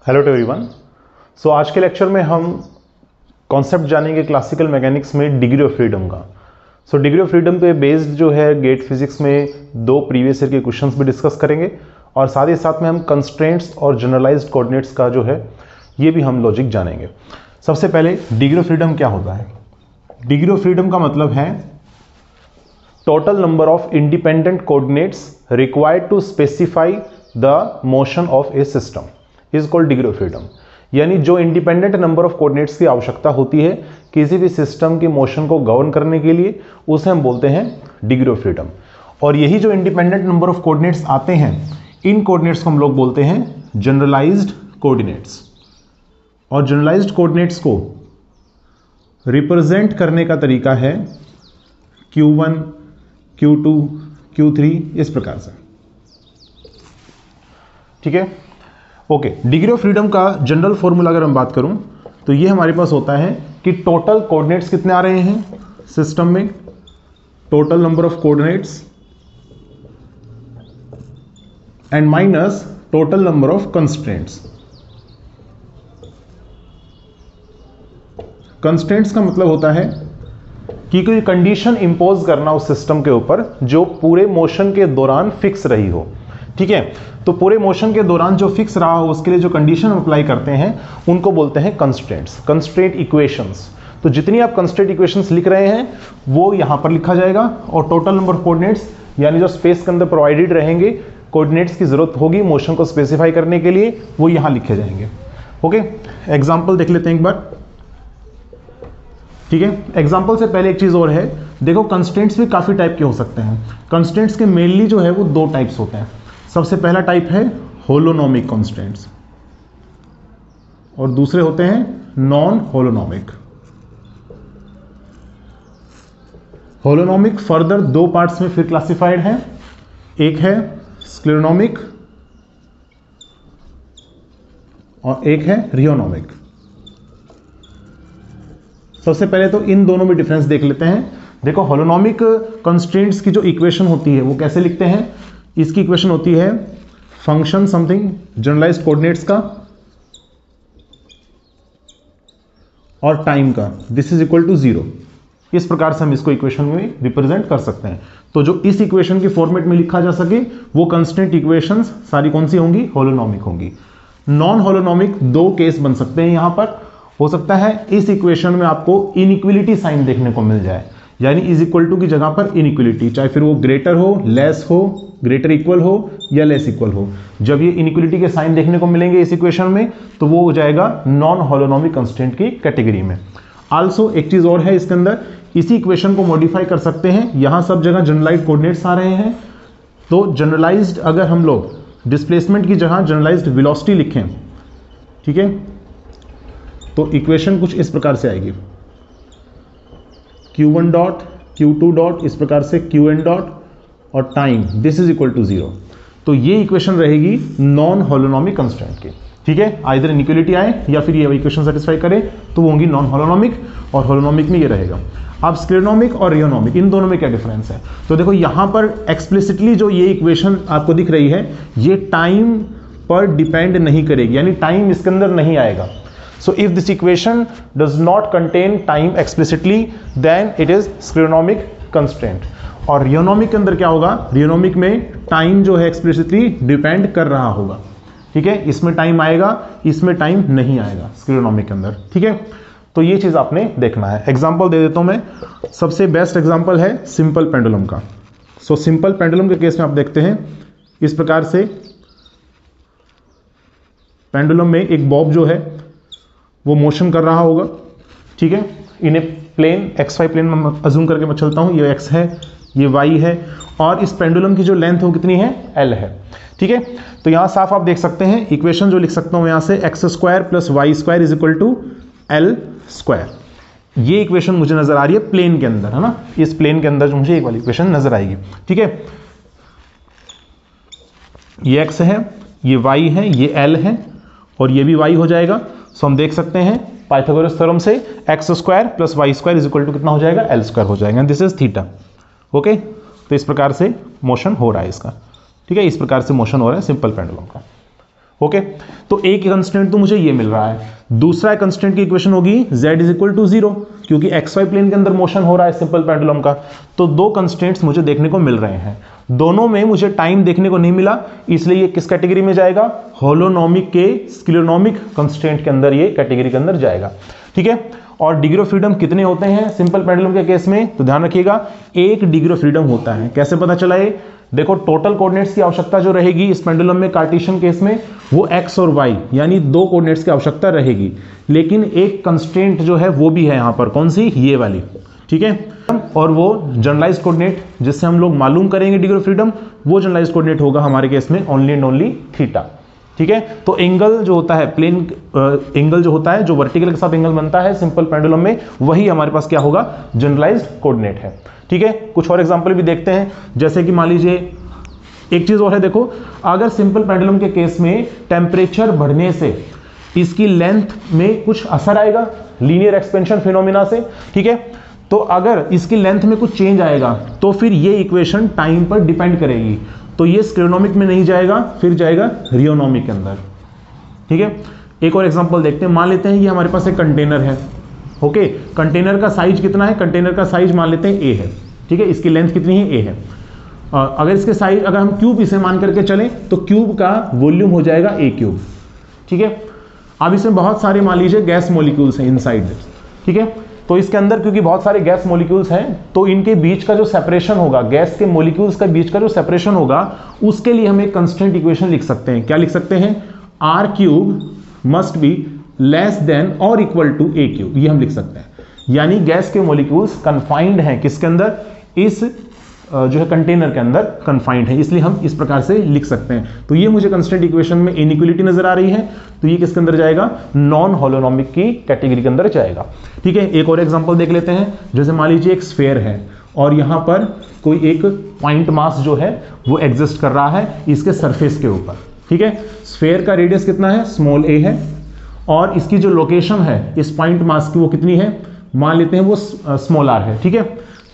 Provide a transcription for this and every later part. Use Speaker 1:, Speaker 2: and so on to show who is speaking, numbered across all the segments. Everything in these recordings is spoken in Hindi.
Speaker 1: Hello to everyone. सो आज के लेक्चर में हम कॉन्सेप्ट जानेंगे क्लासिकल मैकेनिक्स में डिग्री ऑफ फ्रीडम का। सो डिग्री ऑफ फ्रीडम पे बेस्ड जो है गेट फिजिक्स में दो प्रीवियस ईयर के क्वेश्चंस भी डिस्कस करेंगे और साथ ही साथ में हम कंस्ट्रेंट्स और जनरलाइज्ड कोऑर्डिनेट्स का जो है ये भी हम लॉजिक जानेंगे। सबसे पहले डिग्री ऑफ फ्रीडम क्या होता है? डिग्री ऑफ फ्रीडम का मतलब है total number of independent coordinates required to specify the motion of a system is called degree of freedom. यानी जो इंडिपेंडेंट नंबर ऑफ कोऑर्डिनेट्स की आवश्यकता होती है किसी भी सिस्टम की मोशन को गवर्न करने के लिए, उसे हम बोलते हैं डिग्री ऑफ फ्रीडम। और यही जो इंडिपेंडेंट नंबर ऑफ कोऑर्डिनेट्स आते हैं, इन कोऑर्डिनेट्स को हम लोग बोलते हैं जनरलाइज्ड कोऑर्डिनेट्स। और जनरलाइज्ड कोऑर्डिनेट्स को रिप्रेजेंट करने का तरीका है Q1, Q2, Q3 इस प्रकार से। ठीक है, ओके। डिग्री ऑफ फ्रीडम का जनरल फॉर्मूला अगर हम बात करूं तो ये हमारे पास होता है कि टोटल कोऑर्डिनेट्स कितने आ रहे हैं सिस्टम में, total number of coordinates and minus total number of constraints. Constraints का मतलब होता है कि कोई कंडीशन इंपोज करना उस सिस्टम के ऊपर जो पूरे मोशन के दौरान फिक्स रही हो। ठीक है, तो पूरे मोशन के दौरान जो फिक्स रहा हो उसके लिए जो कंडीशन अप्लाई करते हैं उनको बोलते हैं कंस्ट्रेंट्स, कंस्ट्रेंट इक्वेशंस। तो जितनी आप कंस्ट्रेंट इक्वेशंस लिख रहे हैं वो यहां पर लिखा जाएगा और टोटल नंबर ऑफ कोऑर्डिनेट्स यानी जो स्पेस के अंदर प्रोवाइडेड रहेंगे कोऑर्डिनेट्स की जरूरत होगी मोशन को स्पेसिफाई करने के लिए, वो यहां लिखे जाएंगे। ओके, एग्जाम्पल देख लेते हैं एक बार। ठीक है, एग्जाम्पल से पहले एक चीज और है, देखो कंस्ट्रेंट्स भी काफी टाइप के हो सकते हैं। कंस्ट्रेंट्स के मेनली जो है वो दो टाइप्स होते हैं। सबसे पहला टाइप है होलोनोमिक कंस्ट्रेंट्स और दूसरे होते हैं नॉन होलोनोमिक। होलोनोमिक फर्दर दो पार्ट्स में फिर क्लासिफाइड है, एक है स्क्लेरोनोमिक और एक है रियोनोमिक। सबसे पहले तो इन दोनों में डिफरेंस देख लेते हैं। देखो होलोनोमिक कंस्ट्रेंट्स की जो इक्वेशन होती है वो कैसे लिखते हैं? इसकी इक्वेशन होती है फंक्शन समथिंग जनरलाइज्ड कोऑर्डिनेट्स का और टाइम का, दिस इज इक्वल टू 0। इस प्रकार से हम इसको इक्वेशन में रिप्रेजेंट कर सकते हैं। तो जो इस इक्वेशन की फॉर्मेट में लिखा जा सके वो कंस्ट्रेंट इक्वेशंस सारी कौन सी होंगी? होलोनोमिक होंगी। नॉन होलोनोमिक दो केस बन सकते हैं। यहां पर हो सकता है इस इक्वेशन में आपको इनइक्वलिटी साइन देखने को मिल जाए, यानी इज इक्वल टू की जगह पर इनइक्वलिटी, चाहे फिर वो ग्रेटर हो, लेस हो, ग्रेटर इक्वल हो या लेस इक्वल हो। जब ये इनइक्वलिटी के साइन देखने को मिलेंगे इस इक्वेशन में तो वो हो जाएगा नॉन होलोनोमिक कंस्ट्रेंट की कैटेगरी में। आल्सो एक चीज और है इसके अंदर, इसी इक्वेशन को मॉडिफाई कर सकते हैं। यहां सब जगह जनरलाइज्ड कोऑर्डिनेट्स आ रहे हैं, तो जनरलाइज्ड अगर हम लोग डिस्प्लेसमेंट की जगह जनरलाइज्ड वेलोसिटी लिखें, ठीक है, तो इक्वेशन कुछ इस प्रकार से आएगी Q1 डॉट Q2 डॉट इस प्रकार से Qn डॉट और time this is equal to 0। तो ये इक्वेशन रहेगी नॉन होलोनोमिक कंस्ट्रेंट की। ठीक है, आइदर इनइक्वलिटी आए या फिर ये इक्वेशन सेटिस्फाई करे तो वो होंगी नॉन होलोनोमिक, और होलोनोमिक में ये रहेगा। अब स्क्लेरोनोमिक और रियोनोमिक इन दोनों में क्या डिफरेंस है? तो देखो यहां पर एक्सप्लिसिटली जो ये इक्वेशन आपको दिख रही है ये टाइम पर डिपेंड नहीं करेगी, यानी टाइम इसके अंदर नहीं आएगा। So if this equation does not contain time explicitly, then it is scleronomic constraint. और रियोनोमिक के अंदर क्या होगा? रियोनोमिक में टाइम जो है एक्सप्लिसिटली डिपेंड कर रहा होगा। ठीक है, इसमें टाइम आएगा, इसमें टाइम नहीं आएगा स्क्लेरोनोमिक के अंदर। ठीक है, तो ये चीज आपने देखना है। एग्जांपल दे देता हूं मैं। सबसे बेस्ट एग्जांपल है सिंपल पेंडुलम का। सो सिंपल पेंडुलम के केस में आप देखते हैं इस प्रकार से पेंडुलम में एक बॉब जो है वो मोशन कर रहा होगा। ठीक है, इन्हें प्लेन XY प्लेन में अज्यूम करके मैं चलता हूं, ये X है, ये Y है, और इस पेंडुलम की जो लेंथ है वो कितनी है? L है। ठीक है, तो यहां साफ आप देख सकते हैं इक्वेशन जो लिख सकता हूं यहां से x square plus Y square is equal to L square. ये इक्वेशन मुझे नजर आ रही है प्लेन के अंदर, है ना? इस प्लेन के अंदर जो मुझे एक वाली इक्वेशन नजर आएगी। ठीक है, ये X है, ये Y है, ये L है और ये भी Y हो जाएगा। सो हम देख सकते हैं पाइथागोरस थ्योरम से X square plus Y square is equal to कितना हो जाएगा? L स्क्वायर हो जाएगा। This is theta. ओके, तो इस प्रकार से मोशन हो रहा है इसका। ठीक है, इस प्रकार से मोशन हो रहा है सिंपल पेंडुलम का। ओके, तो एक कंस्टेंट तो मुझे ये मिल रहा है, दूसरा कंस्टेंट की इक्वेशन होगी z इज इक्वल टू 0, क्योंकि xy प्लेन के अंदर मोशन हो रहा है सिंपल पेंडुलम का। तो दो कंस्टेंट्स मुझे देखने को मिल रहे हैं, दोनों में मुझे टाइम देखने को नहीं मिला, इसलिए ये किस कैटेगरी में जाएगा, होलोनोमिक के स्क्लेरोनोमिक कंस्टेंट के अंदर, ये कैटेगरी के अंदर जाएगा। ठीक है, और डिग्री ऑफ फ्रीडम कितने होते हैं सिंपल पेंडुलम के केस में, तो ध्यान रखिएगा 1 डिग्री ऑफ फ्रीडम होता है। कैसे पता चला ये, देखो टोटल कोऑर्डिनेट्स की आवश्यकता जो रहेगी इस पेंडुलम में कार्टेशियन केस में वो x और y यानी 2 कोऑर्डिनेट्स की आवश्यकता रहेगी, लेकिन एक कंस्ट्रेंट जो है वो भी है यहाँ पर, कौन सी, ये वाली। ठीक है, और वो जनरलाइज्ड कोऑर्डिनेट जिससे हम लोग मालूम करेंगे डिग्री ऑफ फ्रीडम, वो जनरलाइज्ड कोऑर्डिनेट होगा हमारे केस में ओनली एंड ओनली थीटा। ठीक है, तो एंगल जो होता है प्लेन एंगल जो होता है, जो वर्टिकल के साथ एंगल बनता है सिंपल पेंडुलम में, वही हमारे पास क्या होगा, जनरलाइज्ड कोऑर्डिनेट है। ठीक है, कुछ और एग्जांपल भी देखते हैं, जैसे कि मान लीजिए एक चीज और है, देखो अगर सिंपल पेंडुलम के केस में टेम्परेचर बढ़ने से इसकी लेंथ में कुछ असर आएगा लीनियर एक्सपेंशन फिनोमिना से। ठीक है, तो अगर इसकी लेंथ में कुछ चेंज आएगा तो फिर ये इक्वेशन टाइम पर डिपेंड करेगी, तो ये स्क्लेरोनोमिक में नहीं जाएगा, फिर जाएगा रियोनोमिक के अंदर। ठीक है, एक और एग्जांपल देखते हैं, मान लेते हैं ये हमारे पास एक कंटेनर है। ओके, कंटेनर का साइज कितना है, कंटेनर का साइज मान लेते हैं a है। ठीक है, इसकी लेंथ कितनी है, a है। अगर इसके साइज, अगर हम क्यूब इसे मान करके चलें तो क्यूब का वॉल्यूम हो जाएगा a क्यूब। ठीक है, अब इसमें बहुत सारे मान लीजिए गैस मॉलिक्यूल्स हैं इनसाइड। ठीक है, तो इसके अंदर क्योंकि बहुत सारे गैस मॉलिक्यूल्स हैं, तो इनके बीच का जो सेपरेशन होगा, गैस के मॉलिक्यूल्स के बीच का जो सेपरेशन होगा, उसके लिए हम एक कांस्टेंट इक्वेशन लिख सकते हैं। क्या लिख सकते हैं, r cube must be less than और इक्वल टू a क्यूब, ये हम लिख सकते हैं। यानी गैस के मॉलिक्यूल्स कन्फाइंड हैं किसके अंदर, इस जो है कंटेनर के अंदर कन्फाइंड है, इसलिए हम इस प्रकार से लिख सकते हैं। तो ये मुझे कंस्टेंट इक्वेशन में इनइक्वलिटी नजर आ रही है, तो ये किसके अंदर जाएगा, नॉन होलोनोमिक की कैटेगरी के अंदर जाएगा। ठीक है, एक और एग्जांपल देख लेते हैं, जैसे मान लीजिए एक स्फीयर है और यहाँ पर कोई एक पॉइंट मास जो है वो एग्जिस्ट कर रहा है इसके सरफेस के ऊपर। ठीक है, स्फीयर का रेडियस कितना है, स्मॉल a है, और इसकी जो लोकेशन है इस पॉइंट मास की वो कितनी है, मान लेते हैं वो स्मॉल r है। ठीक है,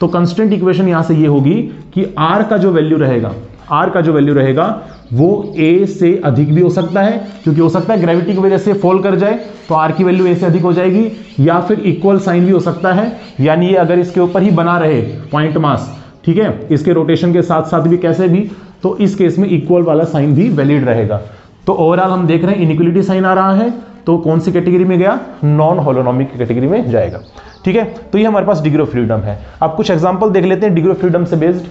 Speaker 1: तो कंस्टेंट इक्वेशन यहां से ये होगी कि r का जो वैल्यू रहेगा, r का जो वैल्यू रहेगा वो a से अधिक भी हो सकता है, क्योंकि हो सकता है ग्रेविटी की वजह से फॉल कर जाए तो r की वैल्यू a से अधिक हो जाएगी, या फिर इक्वल साइन भी हो सकता है, यानी ये अगर इसके ऊपर ही बना रहे पॉइंट मास, ठीक है, इसके रोटेशन के साथ साथ भी कैसे भी, तो इस केस में इक्वल वाला साइन भी वैलिड रहेगा। तो ओवरऑल हम देख रहे हैं इनइक्वलिटी साइन आ रहा है, तो कौन सी कैटेगरी में गया, नॉन होलोनोमिक कैटेगरी में जाएगा। ठीक है, तो ये हमारे पास डिग्री ऑफ फ्रीडम है। अब कुछ एग्जांपल देख लेते हैं डिग्री ऑफ फ्रीडम से बेस्ड।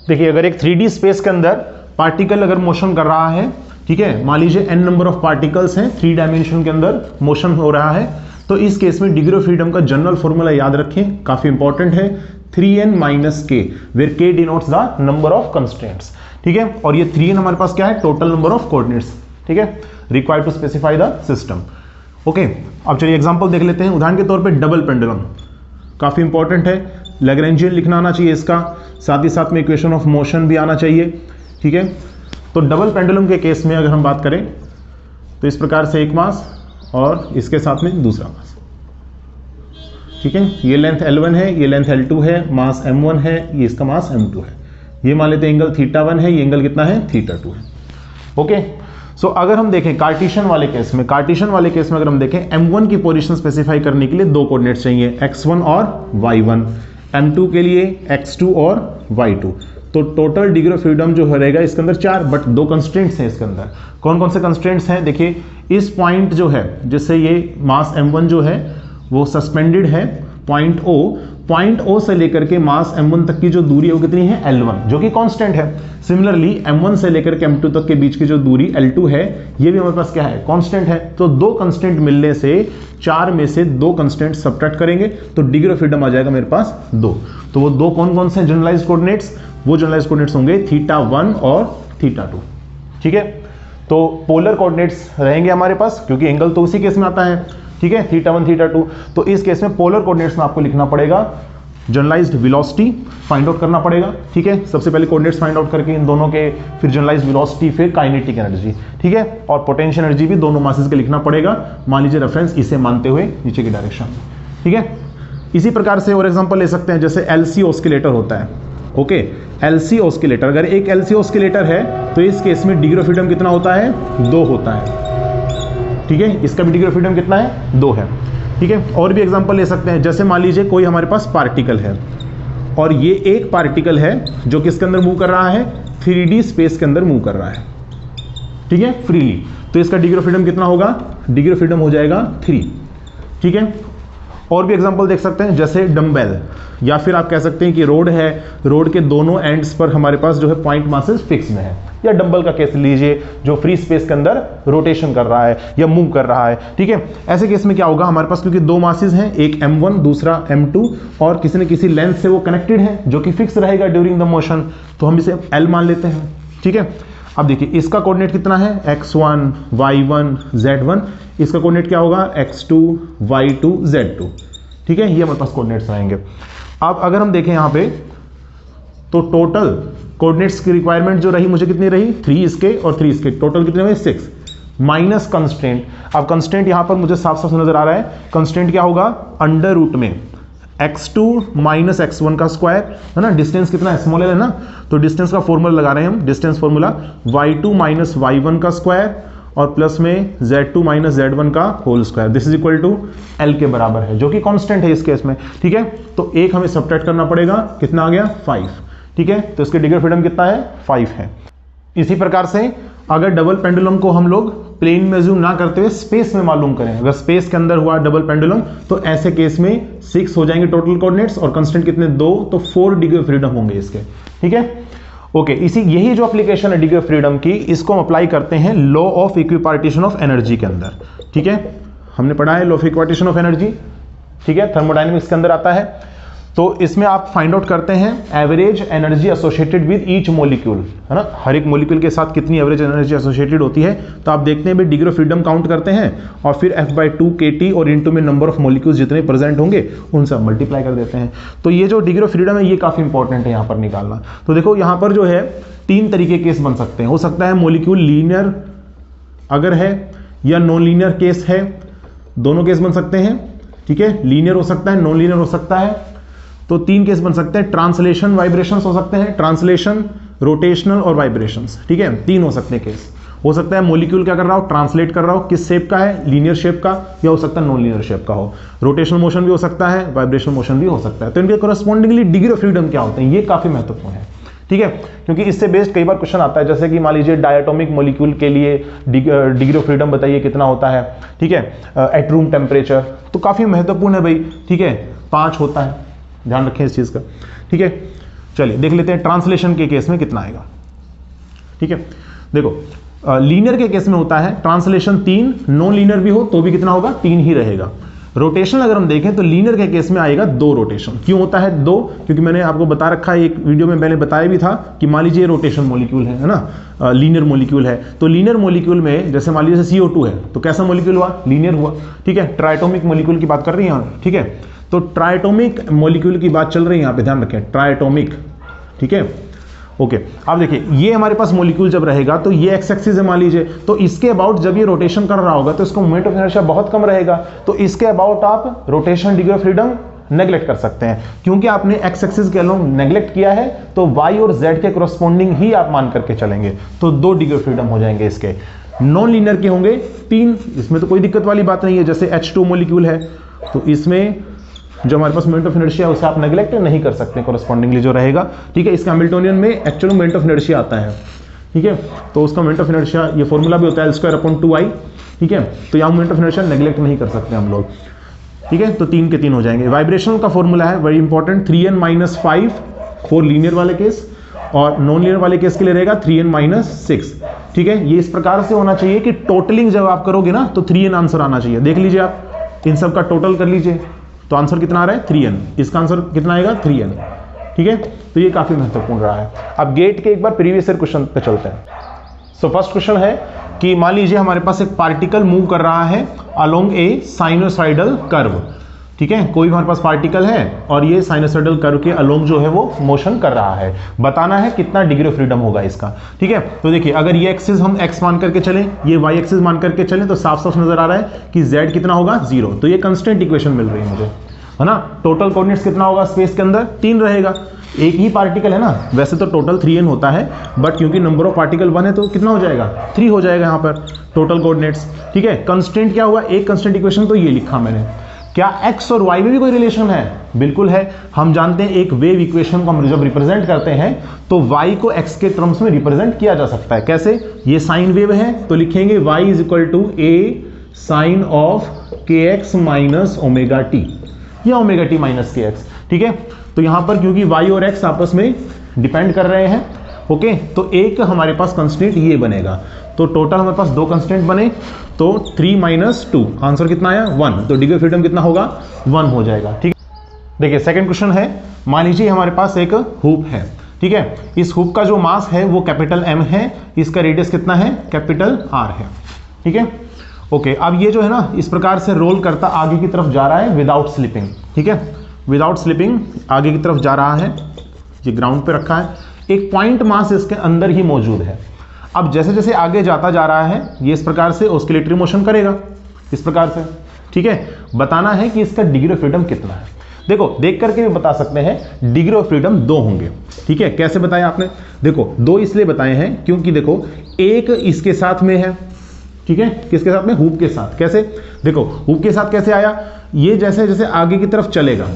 Speaker 1: देखिए, अगर एक 3D स्पेस के अंदर पार्टिकल अगर मोशन कर रहा है, ठीक है, मान लीजिए n नंबर ऑफ पार्टिकल्स हैं, 3 डायमेंशन के अंदर मोशन हो रहा है, तो इस केस में डिग्री ऑफ फ्रीडम का जनरल फॉर्मूला याद रखें, काफी इंपॉर्टेंट है, 3n minus k, where k denotes the number of constraints. ठीक है, और ये 3n हमारे पास क्या है, टोटल नंबर ऑफ कोऑर्डिनेट्स। ठीक है, required to specify the system. Okay, अब चलिए एग्जांपल देख लेते हैं। उदाहरण के तौर पे डबल पेंडुलम काफ़ी इंपॉर्टेंट है, लैग्रेंजियन लिखना आना चाहिए इसका, साथ ही साथ में इक्वेशन ऑफ मोशन भी आना चाहिए। ठीक है, तो डबल पेंडुलम के केस में अगर हम बात करें तो इस प्रकार से एक मास और इसके साथ में दूसरा मास। ठीक है, ये लेंथ L1 है, ये लेंथ L2 है, मास M1 है, ये इसका मास M2 है। ये मान लेते हैं एंगल θ1 है, ये एंगल कितना है, θ2 है। ओके, सो अगर हम देखें कार्टेशियन वाले केस में, अगर हम देखें m1 की पोजीशन स्पेसिफाई करने के लिए दो कोऑर्डिनेट्स चाहिए, x1 और y1, m2 के लिए x2 और y2। तो टोटल डिग्री ऑफ फ्रीडम जो रहेगा इसके अंदर 4, बट 2 कंस्ट्रेंट्स हैं इसके अंदर। कौन कौन से कंस्ट्रेंट्स हैं, देखिए इस पॉइंट जो है जिससे ये मास m1 जो है वो सस्पेंडेड है, पॉइंट O से लेकर के मास m1 तक की जो दूरी है वो कितनी है, L1, जो कि कांस्टेंट है। सिमिलरली m1 से लेकर के m2 तक के बीच की जो दूरी L2 है, ये भी हमारे पास क्या है, कांस्टेंट है। तो 2 कांस्टेंट मिलने से 4 में से 2 कांस्टेंट सब्ट्रैक्ट करेंगे तो डिग्री ऑफ फ्रीडम आ जाएगा मेरे पास 2। तो वो 2 कौन कौन से जनरलाइज्ड कोऑर्डिनेट्स, वो जनरलाइज्ड कोऑर्डिनेट्स होंगे θ1 और θ2। ठीक है, तो पोलर कोऑर्डिनेट्स रहेंगे हमारे पास, क्योंकि एंगल तो उसी केस में आता है। ठीक है, θ1 θ2, तो इस केस में पोलर कोऑर्डिनेट्स में आपको लिखना पड़ेगा जनरलाइज्ड वेलोसिटी फाइंड आउट करना पड़ेगा। ठीक है, सबसे पहले कोऑर्डिनेट्स फाइंड आउट करके इन दोनों के, फिर जनरलाइज्ड वेलोसिटी, फिर काइनेटिक एनर्जी। ठीक है, और पोटेंशियल एनर्जी भी दोनों मासेस के लिखना पड़ेगा, मान लीजिए रेफरेंस इसे मानते हुए नीचे की डायरेक्शन। ठीक है, इसी प्रकार से और एग्जांपल ले सकते हैं, जैसे LC ऑस्किलेटर होता है। ओके, एलसी ऑस्किलेटर, अगर एक एलसी ऑस्किलेटर है तो इस केस में डिग्री ऑफ फ्रीडम कितना होता है? 2 होता है। ठीक है, इसका भी डिग्री ऑफ फ्रीडम कितना है? 2 है। ठीक है, और भी एग्जांपल ले सकते हैं, जैसे मान लीजिए कोई हमारे पास पार्टिकल है और ये एक पार्टिकल है जो किसके अंदर मूव कर रहा है? 3D स्पेस के अंदर मूव कर रहा है, ठीक है, फ्रीली। तो इसका डिग्री ऑफ फ्रीडम कितना होगा? डिग्री ऑफ फ्रीडम हो जाएगा 3। ठीक है, और भी एग्जांपल देख सकते हैं, जैसे डंबेल, या फिर आप कह सकते हैं कि रोड है, रोड के दोनों एंड्स पर हमारे पास जो है पॉइंट मासेस फिक्स में है, या डंबल का केस लीजिए जो फ्री स्पेस के अंदर रोटेशन कर रहा है या मूव कर रहा है। ठीक है, ऐसे केस में क्या होगा हमारे पास, क्योंकि 2 मासेस हैं, एक m1 दूसरा m2, और किसी न किसी लेंथ से वो कनेक्टेड है जो कि फिक्स रहेगा ड्यूरिंग द मोशन, तो हम इसे L मान लेते हैं। ठीक है, अब देखिए इसका कोऑर्डिनेट कितना है? x1 y1 z1, इसका कोऑर्डिनेट क्या होगा? x2 y2 z2। ठीक है, ये हमारे पास कोऑर्डिनेट्स रहेंगे। अब अगर हम देखें यहाँ पे, तो टोटल कोऑर्डिनेट्स की रिक्वायरमेंट जो रही मुझे कितनी रही? 3 इसके और 3 इसके, टोटल कितने हुए? 6 माइनस कंस्ट्रेंट। अब कंस्ट्रेंट यहाँ पर मुझे साफ साफ नजर आ रहा है, कंस्ट्रेंट क्या होगा? अंडर रूट में x2 माइनस x1 का स्क्वायर, है ना, डिस्टेंस कितना है? स्मॉल है ना, तो डिस्टेंस का फॉर्मूला लगा रहे हैं हम, distance formula y2 minus y1 का स्क्वायर और प्लस में z2 माइनस z1 का whole square, this is equal to L के बराबर है, जो कि कांस्टेंट है इस केस में। ठीक है, तो एक हमें सब्ट्रैक्ट करना पड़ेगा, कितना आ गया? 5। ठीक है, तो इसके डिग्री ऑफ फ्रीडम कितना है? 5 है। इसी प्रकार से अगर डबल पेंडुलम को हम लोग प्लेन में जूम ना करते हुए स्पेस में मालूम करें, अगर स्पेस के अंदर हुआ डबल पेंडुलम, तो ऐसे केस में 6 हो जाएंगे टोटल कोऑर्डिनेट्स और कंस्टेंट कितने? 2, तो 4 डिग्री ऑफ फ्रीडम होंगे इसके। ठीक है, ओके, यही जो एप्लीकेशन है डिग्री ऑफ फ्रीडम की, इसको हम अप्लाई करते हैं law of equipartition of energy के अंदर। ठीक है, हमने पढ़ा है law of equipartition of energy, ठीक है, थर्मोडायनेमिक्स के अंदर आता है। तो इसमें आप फाइंड आउट करते हैं average energy associated with each molecule, है ना, हर एक मॉलिक्यूल के साथ कितनी एवरेज एनर्जी एसोसिएटेड होती है। तो आप देखते हैं भाई डिग्री ऑफ फ्रीडम काउंट करते हैं और फिर F/2 kT और इनटू में नंबर ऑफ मॉलिक्यूल्स जितने प्रेजेंट होंगे उनसे मल्टीप्लाई कर देते हैं। तो ये जो डिग्री ऑफ फ्रीडम है ये काफी इंपॉर्टेंट है यहाँ पर निकालना। तो देखो यहाँ पर जो है 3 तरीके केस बन सकते हैं, हो सकता है मॉलिक्यूल लीनियर अगर है या नॉन लीनियर केस है, दोनों केस बन सकते हैं। ठीक है, लीनियर हो सकता है, नॉन लीनियर हो सकता है, तो 3 केस बन सकते हैं। ट्रांसलेशन वाइब्रेशंस हो सकते हैं, ट्रांसलेशन, रोटेशनल और वाइब्रेशंस। ठीक है, 3 हो सकते हैं केस। हो सकता है मॉलिक्यूल क्या कर रहा हो? ट्रांसलेट कर रहा हो, किस शेप का है? लीनियर शेप का, या हो सकता है नॉन लीनियर शेप का हो। रोटेशनल मोशन भी हो सकता है, वाइब्रेशनल मोशन भी हो सकता है। तो इनके कोरस्पॉन्डिंगली डिग्री ऑफ फ्रीडम क्या होते हैं, ये काफी महत्वपूर्ण है। ठीक है, क्योंकि इससे बेस्ड कई बार क्वेश्चन आता है, जैसे कि मान लीजिए डायटोमिक मॉलिक्यूल के लिए डिग्री ऑफ फ्रीडम बताइए कितना होता है। ठीक है, एट रूम टेम्परेचर, तो काफी महत्वपूर्ण है भाई। ठीक है, 5 होता है, ध्यान रखें इस चीज का। ठीक है, चलिए देख लेते हैं ट्रांसलेशन के केस में कितना आएगा। ठीक है, देखो लीनियर के केस में होता है ट्रांसलेशन 3, नॉन लीनियर भी हो तो भी कितना होगा? 3 ही रहेगा। रोटेशन अगर हम देखें तो लीनियर के केस में आएगा 2 रोटेशन। क्यों होता है 2? क्योंकि मैंने आपको बता रखा है, एक वीडियो में मैंने बताया भी था कि मान लीजिए रोटेशन मॉलिक्यूल है ना, लीनियर मॉलिक्यूल है, तो लीनियर मॉलिक्यूल में जैसे मान लीजिए CO2 है, तो कैसा मॉलिक्यूल हुआ? लीनियर हुआ। ठीक है, ट्राइटोमिक मॉलिक्यूल की बात कर रही हैं। ठीक है, तो ट्राइटोमिक मॉलिक्यूल की बात चल रही है यहाँ पे, ध्यान रखें, ट्राइटोमिक। ठीक है, ओके, अब देखिए ये हमारे पास मॉलिक्यूल जब रहेगा तो ये एक्स एक्सिस है मान लीजिए, तो इसके अबाउट जब ये रोटेशन कर रहा होगा तो इसका मोमेंट ऑफ इनर्शिया बहुत कम रहेगा। तो इसके अबाउट आप rotation degree of freedom neglect कर सकते हैं, क्योंकि आपने एक्स एक्सिस के अलोंग नेग्लेक्ट किया है, तो वाई और जेड के कोरस्पॉन्डिंग ही आप मान करके चलेंगे, तो 2 डिग्री ऑफ फ्रीडम हो जाएंगे इसके। नॉन लीनियर के होंगे 3, इसमें तो कोई दिक्कत वाली बात नहीं है। जैसे H2 मॉलिक्यूल है तो इसमें जो हमारे पास मोमेंट ऑफ इनर्शिया है उसे आप नेग्लेक्ट नहीं कर सकते कोरस्पॉन्डिंगली जो रहेगा। ठीक है, इसका हैमिल्टोनियन में एक्चुअल मोमेंट ऑफ इनर्शिया आता है। ठीक है, तो उसका मोमेंट ऑफ इनर्शिया ये फॉर्मूला भी होता है L²/2I। ठीक है, तो यहाँ मोमेंट ऑफ इनर्शिया नेग्लेक्ट नहीं कर सकते हम लोग। ठीक है, तो 3 के 3 हो जाएंगे। वाइब्रेशनल का फॉर्मूला है very important, 3n-5 for linear वाले केस, और नॉन लीनियर वाले केस के लिए रहेगा 3n-6। ठीक है, ये इस प्रकार से होना चाहिए कि टोटलिंग जब आप करोगे ना तो 3n आंसर आना चाहिए। देख लीजिए आप इन सब का टोटल कर लीजिए, तो आंसर कितना आ रहा है? 3n। इसका आंसर कितना आएगा? 3n। ठीक है, तो ये काफी महत्वपूर्ण रहा है। अब गेट के एक बार प्रीवियस ईयर क्वेश्चन पे चलते हैं। सो फर्स्ट क्वेश्चन है कि मान लीजिए हमारे पास एक पार्टिकल मूव कर रहा है अलोंग ए साइनोसाइडल कर्व। ठीक है, कोई हमारे पास पार्टिकल है और ये साइनोसाइडल कर्व के अलोंग जो है वो मोशन कर रहा है, बताना है कितना डिग्री ऑफ फ्रीडम होगा इसका। ठीक है, तो देखिए अगर ये एक्सिस हम x मान करके चलें, ये y एक्सिस मान करके चलें, तो साफ साफ नजर आ रहा है कि z कितना होगा? 0। तो ये कंस्टेंट इक्वेशन मिल रही है मुझे, है ना। टोटल कोऑर्डिनेट्स कितना होगा स्पेस के अंदर? 3 रहेगा। एक ही पार्टिकल है ना, वैसे तो टोटल 3n होता है, बट क्योंकि नंबर ऑफ पार्टिकल 1 है तो कितना हो जाएगा 3 हो जाएगा यहाँ पर टोटल कोऑर्डिनेट्स। ठीक है, कंस्टेंट क्या हुआ, एक कंस्टेंट इक्वेशन तो ये लिखा मैंने। क्या x और y में भी कोई रिलेशन है? बिल्कुल है। हम जानते हैं एक वेव इक्वेशन को हम जब रिप्रेजेंट करते हैं तो y को x के टर्म्स में रिप्रेजेंट किया जा सकता है। कैसे? ये साइन वेव है तो लिखेंगे y is equal to a sine of kx minus omega T या ओमेगा टी माइनस kx। ठीक है, तो यहां पर क्योंकि y और x आपस में डिपेंड कर रहे हैं, ओके, तो एक हमारे पास कंस्टेंट ये बनेगा। तो टोटल हमारे पास 2 कंस्टेंट बने, तो 3 माइनस 2, आंसर कितना आया 1, तो डिग्री ऑफ फ्रीडम कितना होगा 1 हो जाएगा। ठीक है, देखिए सेकंड क्वेश्चन है, मान लीजिए हमारे पास एक हुप है। ठीक है, इस हुप का जो मास है वो कैपिटल M है, इसका रेडियस कितना है कैपिटल R है। ठीक है, ओके, अब ये जो है ना इस प्रकार से रोल करता आगे की तरफ जा रहा है विदाउट स्लिपिंग। ठीक है, विदाउट स्लिपिंग आगे की तरफ जा रहा है, ये ग्राउंड पे रखा है, एक पॉइंट मास इसके अंदर ही मौजूद है। अब जैसे जैसे आगे जाता जा रहा है ये इस प्रकार से ऑस्किलेटरी मोशन करेगा इस प्रकार से। ठीक है, बताना है कि इसका डिग्री ऑफ फ्रीडम कितना है। देखो देख करके भी बता सकते हैं, डिग्री ऑफ फ्रीडम 2 होंगे। ठीक है, कैसे बताया आपने? देखो 2 इसलिए बताए हैं क्योंकि देखो एक इसके साथ में है। ठीक है, किसके साथ में? हुप के साथ। कैसे? देखो हुप के साथ कैसे आया, ये जैसे जैसे आगे की तरफ चलेगा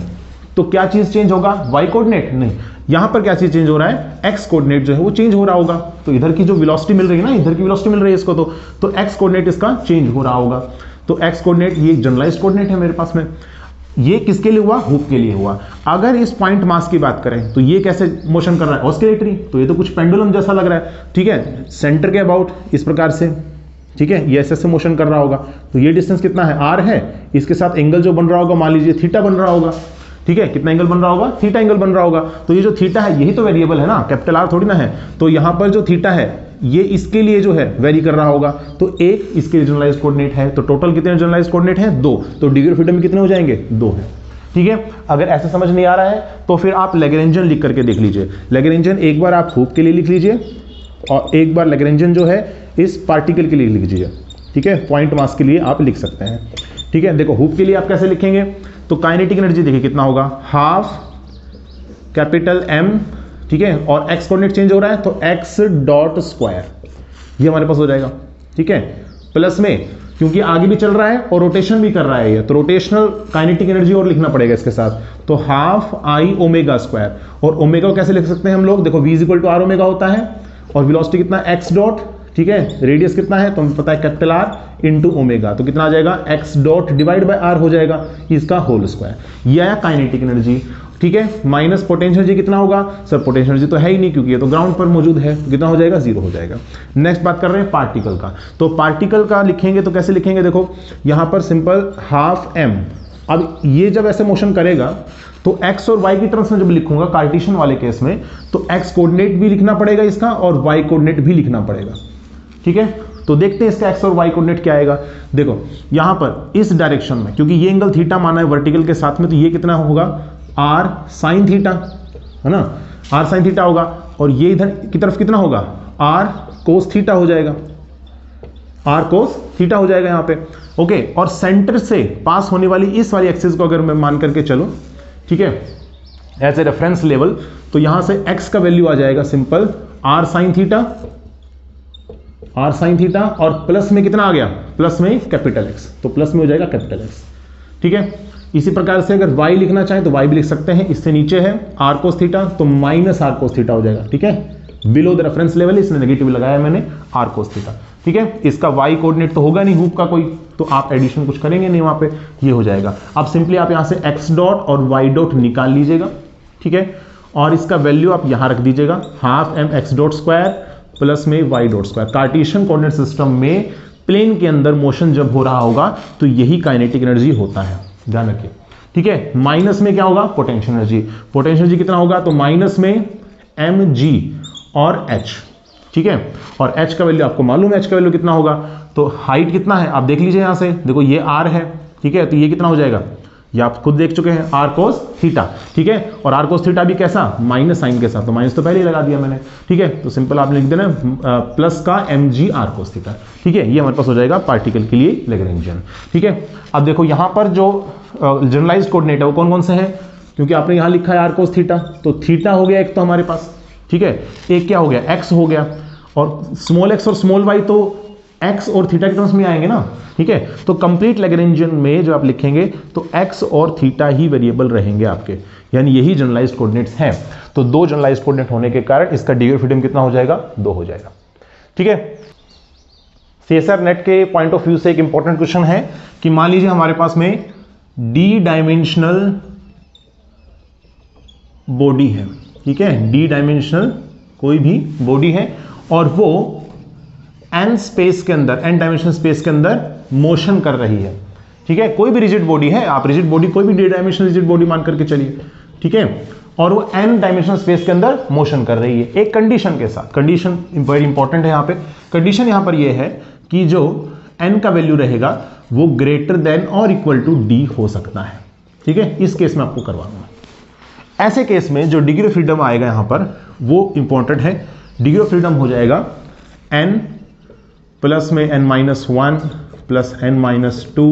Speaker 1: तो क्या चीज चेंज होगा, वाई कोऑर्डिनेट नहीं, यहां पर क्या चीज चेंज हो रहा है, एक्स कोऑर्डिनेट जो है वो चेंज हो रहा होगा। तो इधर की जो वेलोसिटी मिल रही है ना, इधर की वेलोसिटी मिल रही है इसको, तो एक्स कोऑर्डिनेट इसका चेंज हो रहा होगा। तो एक्स कोऑर्डिनेट ये जनरलाइज्ड कोऑर्डिनेट है मेरे पास में। ये किसके लिए हुआ, हुप के लिए हुआ। अगर इस पॉइंट मास की बात करें तो ये कैसे मोशन कर रहा है, ऑस्किलेटरी, तो ये तो कुछ पेंडुलम जैसा लग रहा है। ठीक है, सेंटर के अबाउट इस प्रकार से, ठीक है, ये ऐसे मोशन कर रहा होगा। तो ये डिस्टेंस कितना है, आर है, इसके साथ एंगल जो बन रहा होगा मान लीजिए थीटा बन रहा होगा। ठीक है, कितना एंगल बन रहा होगा, थीटा एंगल बन रहा होगा। तो ये जो थीटा है यही तो वेरिएबल है ना, कैपिटल आर थोड़ी ना है। तो यहां पर जो थीटा है ये इसके लिए जो है वेरी कर रहा होगा, तो एक इसके जनरलाइज्ड कोऑर्डिनेट है। तो टोटल कितने जनरलाइज्ड कोऑर्डिनेट हैं, 2। तो डिग्री ऑफ फ्रीडम कितने हो जाएंगे, 2 है। ठीक है, अगर ऐसे समझ नहीं आ रहा है तो फिर आप लैग्रेंजन लिख करके देख लीजिए। लैग्रेंजन एक बार आप हुप के लिए लिख लीजिए और एक बार लैग्रेंजन जो है इस पार्टिकल के लिए लिख लीजिए। ठीक है, पॉइंट मास के लिए आप लिख सकते हैं। ठीक है, देखो हुप के लिए आप कैसे लिखेंगे, तो काइनेटिक एनर्जी देखिए कितना होगा, हाफ कैपिटल M। ठीक है, और x कोऑर्डिनेट चेंज हो रहा है तो x डॉट स्क्वायर, ये हमारे पास हो जाएगा। ठीक है, प्लस में क्योंकि आगे भी चल रहा है और रोटेशन भी कर रहा है ये, तो रोटेशनल काइनेटिक एनर्जी और लिखना पड़ेगा इसके साथ, तो हाफ आई ओमेगा स्क्वायर। और ओमेगा को कैसे लिख सकते हैं हम लोग, देखो v equal to R omega होता है और वेलोसिटी कितना x डॉट, ठीक है, रेडियस कितना है तो हमें पता है कैपिटल R इंटू ओमेगा, तो कितना आ जाएगा x dot divide by R हो जाएगा, इसका होल स्क्वायर। ये आया काइनेटिक एनर्जी। ठीक है, माइनस पोटेंशियल एनर्जी कितना होगा, सर पोटेंशियल एनर्जी तो है ही नहीं क्योंकि ये तो ग्राउंड पर मौजूद है, तो कितना हो जाएगा, 0 हो जाएगा। नेक्स्ट बात कर रहे हैं पार्टिकल का, तो पार्टिकल का लिखेंगे तो कैसे लिखेंगे, देखो यहां पर सिंपल हाफ m। अब ये जब ऐसे मोशन करेगा तो x और y की टर्म्स में जब लिखूंगा कार्टेशियन वाले केस में, तो x कोऑर्डिनेट भी लिखना पड़ेगा इसका और y कोऑर्डिनेट भी लिखना पड़ेगा। ठीक है, तो देखते हैं इसका x और y कोऑर्डिनेट क्या आएगा। देखो यहां पर इस डायरेक्शन में क्योंकि ये एंगल थीटा माना है वर्टिकल के साथ में, तो ये कितना होगा, r साइन थीटा, है ना, r साइन थीटा होगा। और ये इधर की तरफ कितना होगा, r कोस थीटा हो जाएगा, r कोस थीटा हो जाएगा यहाँ पे। ओके, और सेंटर से पास होने वाली इस वाली एक्सिस को अगर मैं मान करके चलूं, ठीक है, एज ए रेफरेंस लेवल, तो यहां से x का वैल्यू आ जाएगा सिंपल r साइन थीटा, और प्लस में कितना आ गया, प्लस में कैपिटल x, तो प्लस में हो जाएगा कैपिटल x। ठीक है, इसी प्रकार से अगर y लिखना चाहें तो y भी लिख सकते हैं, इससे नीचे है r cos थीटा, तो माइनस r cos थीटा हो जाएगा। ठीक है, बिलो द रेफरेंस लेवल, इसने नेगेटिव लगाया मैंने r cos थीटा। ठीक है, इसका y कोऑर्डिनेट तो होगा नहीं हुप का कोई, तो आप एडिशन कुछ करेंगे नहीं वहां पे, ये हो जाएगा। अब सिंपली आप यहां से x डॉट और y डॉट निकाल लीजिएगा। ठीक है, और इसका वैल्यू आप यहां रख दीजिएगा, half m x dot square plus में y dot square. Cartesian coordinate system में प्लेन के अंदर मोशन जब हो रहा होगा तो यही काइनेटिक एनर्जी होता है, ध्यान रखिए। ठीक है, माइनस में क्या होगा, पोटेंशियल एनर्जी। पोटेंशियल एनर्जी कितना होगा, तो माइनस में mg और h। ठीक है, और h का वैल्यू आपको मालूम है, h का वैल्यू कितना होगा, तो हाइट कितना है आप देख लीजिए यहां से, देखो ये r है। ठीक है, तो ये कितना हो जाएगा, ये आप खुद देख चुके हैं, r cos थीटा। ठीक है, और r cos थीटा भी कैसा, माइनस साइन के साथ, तो माइनस तो पहले ही लगा दिया मैंने। ठीक है, तो सिंपल आप लिख देना प्लस का mg r cos थीटा। ठीक है, ये हमारे पास हो जाएगा पार्टिकल के लिए लैग्रेंजियन। ठीक है, अब देखो यहां पर जो जनरलाइज्ड कोऑर्डिनेट है वो कौन कौन से हैं, क्योंकि आपने यहां लिखा है आर कोस थीटा, तो थीटा हो गया एक तो हमारे पास, ठीक है, एक क्या हो गया एक्स हो गया, और स्मॉल एक्स और स्मॉल वाई तो एक्स और थीटा के टर्म्स में आएंगे ना, ठीक है। तो कंप्लीट लैग्रेंजियन में जो आप लिखेंगे तो एक्स और थीटा ही वेरिएबल रहेंगे आपके, यानी यही जनरलाइज्ड कोऑर्डिनेट्स हैं। तो दो जनरलाइज्ड कोऑर्डिनेट होने के कारण इसका डिग्री ऑफ फ्रीडम कितना हो जाएगा, 2 हो जाएगा, ठीक है। सीएसआर नेट के पॉइंट ऑफ व्यू से एक इंपॉर्टेंट क्वेश्चन है कि मान लीजिए हमारे पास में डी डायमेंशनल बॉडी है, ठीक है, डी डायमेंशनल कोई भी बॉडी है और वो एन स्पेस के अंदर, एन डायमेंशनल स्पेस के अंदर मोशन कर रही है, ठीक है। कोई भी रिजिड बॉडी है, आप रिजिड बॉडी कोई भी डी डायमेंशनल रिजिड बॉडी मान करके चलिए, ठीक है, और वो एन डायमेंशनल स्पेस के अंदर मोशन कर रही है एक कंडीशन के साथ। कंडीशन वेरी इंपॉर्टेंट है यहां पे। कंडीशन यहां पर ये है कि जो एन का वैल्यू रहेगा वो ग्रेटर देन और इक्वल टू डी हो सकता है, ठीक है। इस केस में आपको करवाना, ऐसे केस में जो डिग्री ऑफ फ्रीडम आएगा यहां पर वो इंपॉर्टेंट है। डिग्री ऑफ फ्रीडम हो जाएगा एन प्लस में n minus 1 plus n minus 2,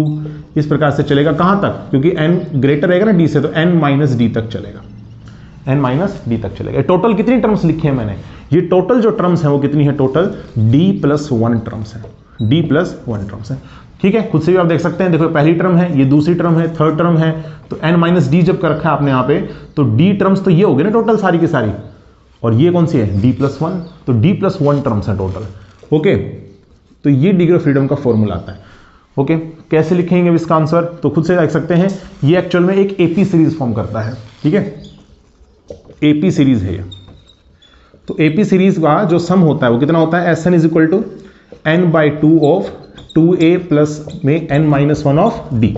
Speaker 1: इस प्रकार से चलेगा कहां तक, क्योंकि n ग्रेटर रहेगा ना d से, तो n माइनस डी तक चलेगा, n माइनस डी तक चलेगा। टोटल कितनी टर्म्स लिखी है मैंने, ये टोटल जो टर्म्स हैं वो कितनी है, टोटल d प्लस 1 टर्म्स है, d प्लस 1 टर्म्स है, ठीक है। खुद से भी आप देख सकते हैं, देखो पहली टर्म है, ये दूसरी टर्म है, थर्ड टर्म है, तो n माइनस डी जब कर रखा है आपने यहाँ पे, तो d टर्म्स तो ये हो गए ना टोटल सारी की सारी, और ये कौन सी है, d प्लस 1, तो d प्लस 1 टर्म्स है टोटल, ओके। तो ये डिग्री ऑफ फ्रीडम का फॉर्मूला आता है, ओके। कैसे लिखेंगे इसका आंसर, तो खुद से देख सकते हैं, ये एक्चुअल में एक एपी सीरीज फॉर्म करता है, ठीक है, एपी सीरीज है ये। तो एपी सीरीज का जो सम होता है वो कितना होता है, Sn is equal to n/2 of 2a plus में n माइनस 1 ऑफ d,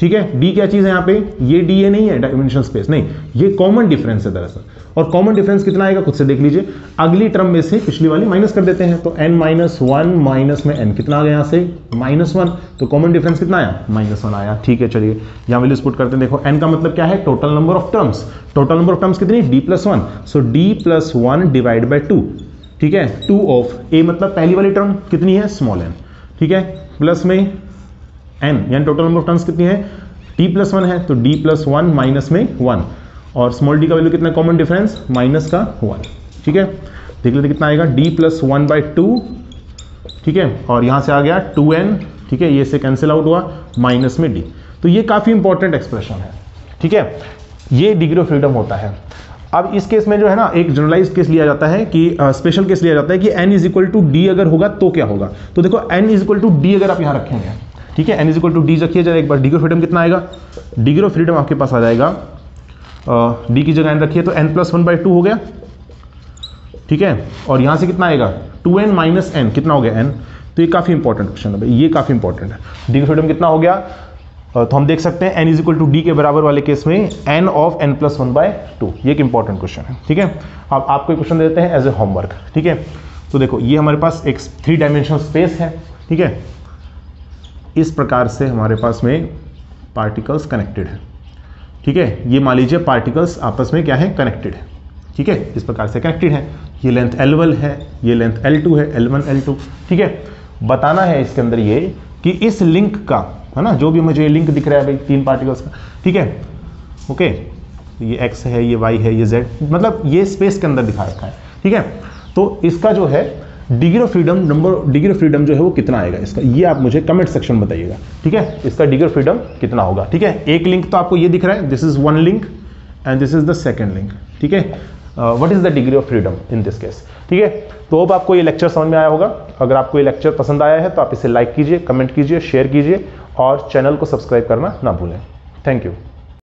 Speaker 1: ठीक है। d क्या चीज है यहाँ पे, ये d ये नहीं है डायमेंशनल स्पेस, नहीं, ये कॉमन डिफरेंस है दरअसल, और कॉमन डिफरेंस कितना आएगा खुद से देख लीजिए, अगली टर्म में से पिछली वाली माइनस कर देते हैं, तो n माइनस 1 माइनस में n कितना आ गया यहाँ से -1, तो कॉमन डिफरेंस कितना आया, -1 आया, ठीक है। चलिए यहाँ वैल्यूज पुट करते हैं, देखो n का मतलब क्या है, total number of terms, total number of terms कितनी, d plus 1, so d plus 1 divide by 2, ठीक है, 2 ऑफ a मतलब पहली वाली टर्म कितनी है, स्मॉल n, ठीक है, प्लस में n, यानी टोटल नंबर ऑफ टर्म्स कितनी है, d प्लस 1 है, तो d प्लस 1 माइनस में 1, और स्मॉल d का वैल्यू कितना, कॉमन डिफरेंस माइनस का 1, ठीक है। देख लेते कितना आएगा, d प्लस 1/2, ठीक है, और यहाँ से आ गया 2n, ठीक है, ये से कैंसिल आउट हुआ, माइनस में d। तो ये काफ़ी इंपॉर्टेंट एक्सप्रेशन है, ठीक है, ये डिग्री ऑफ फ्रीडम होता है। अब इस केस में जो है ना एक जनरलाइज केस लिया जाता है कि स्पेशल केस लिया जाता है कि n is equal to D अगर होगा तो क्या होगा। तो देखो n is equal to D अगर आप यहाँ रखेंगे, ठीक है, n is equal to D रखिए जरा एक बार, डिग्री ऑफ फ्रीडम कितना आएगा, डिग्री ऑफ फ्रीडम आपके पास आ जाएगा, d की जगह n रखिए तो n प्लस 1/2 हो गया, ठीक है, और यहाँ से कितना आएगा 2n माइनस n, कितना हो गया n। तो ये काफ़ी इंपॉर्टेंट क्वेश्चन है भाई, ये काफ़ी इंपॉर्टेंट है। डिग्री ऑफ फ्रीडम कितना हो गया, तो हम देख सकते हैं n is equal to D के बराबर वाले केस में n ऑफ n प्लस 1/2, ये एक इंपॉर्टेंट क्वेश्चन है, ठीक है। अब आपको एक क्वेश्चन देते हैं एज ए होमवर्क, ठीक है। तो देखो ये हमारे पास एक 3 डायमेंशनल स्पेस है, ठीक है, इस प्रकार से हमारे पास में पार्टिकल्स कनेक्टेड है, ठीक है, ये मान लीजिए पार्टिकल्स आपस में क्या है, कनेक्टेड है, ठीक है, इस प्रकार से कनेक्टेड है, ये लेंथ L1 है, ये लेंथ L2 है, L1 L2, ठीक है। बताना है इसके अंदर ये कि इस लिंक का, है ना, जो भी मुझे ये लिंक दिख रहा है भाई 3 पार्टिकल्स का, ठीक है, ओके, ये x है, ये y है, ये z, मतलब ये स्पेस के अंदर दिखा रखा है, ठीक है। तो इसका जो है degree of freedom degree of freedom जो है वो कितना आएगा इसका, ये आप मुझे कमेंट सेक्शन में बताइएगा, ठीक है, इसका डिग्री ऑफ फ्रीडम कितना होगा, ठीक है। एक लिंक तो आपको ये दिख रहा है, this is 1 link and this is the second link, ठीक है। What is the degree of freedom in this case, ठीक है। तो अब आपको ये लेक्चर समझ में आया होगा। अगर आपको ये लेक्चर पसंद आया है तो आप इसे लाइक कीजिए, कमेंट कीजिए, शेयर कीजिए और चैनल को सब्सक्राइब करना ना भूलें। Thank you.